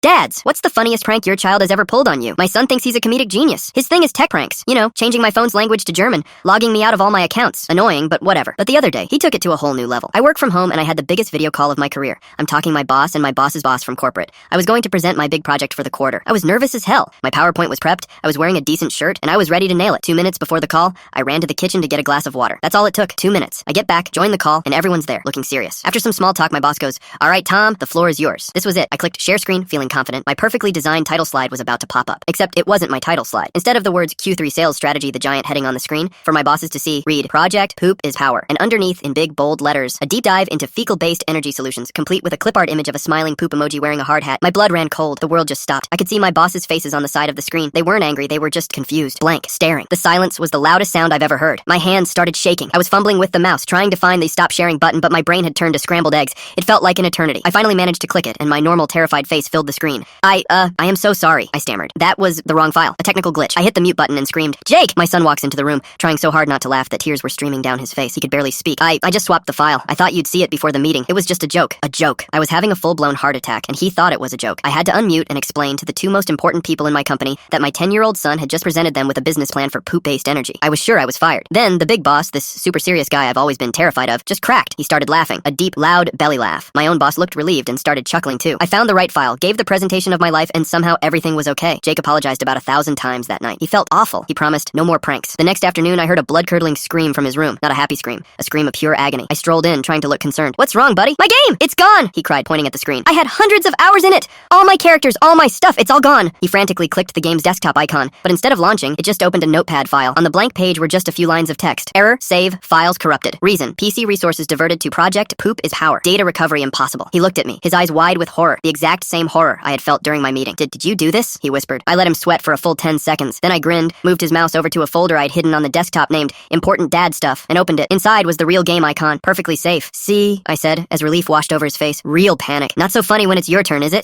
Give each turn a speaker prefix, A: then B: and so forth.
A: Dads, what's the funniest prank your child has ever pulled on you? My son thinks he's a comedic genius. His thing is tech pranks. You know, changing my phone's language to German, logging me out of all my accounts. Annoying, but whatever. But the other day, he took it to a whole new level. I work from home and I had the biggest video call of my career. I'm talking my boss and my boss's boss from corporate. I was going to present my big project for the quarter. I was nervous as hell. My PowerPoint was prepped, I was wearing a decent shirt, and I was ready to nail it. 2 minutes before the call, I ran to the kitchen to get a glass of water. That's all it took, 2 minutes. I get back, join the call, and everyone's there, looking serious. After some small talk, my boss goes, "All right, Tom, the floor is yours." This was it. I clicked share screen, feeling confident. My perfectly designed title slide was about to pop up. Except it wasn't my title slide. Instead of the words Q3 sales strategy, the giant heading on the screen, for my bosses to see, read, Project Poop is Power. And underneath, in big, bold letters, a deep dive into fecal-based energy solutions, complete with a clip art image of a smiling poop emoji wearing a hard hat. My blood ran cold. The world just stopped. I could see my bosses' faces on the side of the screen. They weren't angry, they were just confused, blank, staring. The silence was the loudest sound I've ever heard. My hands started shaking. I was fumbling with the mouse, trying to find the stop sharing button, but my brain had turned to scrambled eggs. It felt like an eternity. I finally managed to click it, and my normal, terrified face filled the screen. I am so sorry, I stammered. That was the wrong file. A technical glitch. I hit the mute button and screamed, "Jake!" My son walks into the room, trying so hard not to laugh that tears were streaming down his face. He could barely speak. I just swapped the file. I thought you'd see it before the meeting. It was just a joke. A joke. I was having a full-blown heart attack, and he thought it was a joke. I had to unmute and explain to the two most important people in my company that my 10-year-old son had just presented them with a business plan for poop-based energy. I was sure I was fired. Then, the big boss, this super serious guy I've always been terrified of, just cracked. He started laughing. A deep, loud belly laugh. My own boss looked relieved and started chuckling too. I found the right file, gave the presentation of my life, and somehow everything was okay. Jake apologized about 1,000 times that night. He felt awful. He promised no more pranks. The next afternoon, I heard a blood-curdling scream from his room. Not a happy scream. A scream of pure agony. I strolled in, trying to look concerned. "What's wrong, buddy?" "My game! It's gone!" he cried, pointing at the screen. "I had hundreds of hours in it! All my characters, all my stuff, it's all gone!" He frantically clicked the game's desktop icon, but instead of launching, it just opened a notepad file. On the blank page were just a few lines of text. Error, save, files corrupted. Reason, PC resources diverted to Project Poop is Power. Data recovery impossible. He looked at me, his eyes wide with horror, the exact same horror I had felt during my meeting. Did you do this?" he whispered. I let him sweat for a full 10 seconds. Then I grinned, moved his mouse over to a folder I'd hidden on the desktop named Important Dad Stuff, and opened it. Inside was the real game icon, perfectly safe. "See," I said, as relief washed over his face. "Real panic. Not so funny when it's your turn, is it?"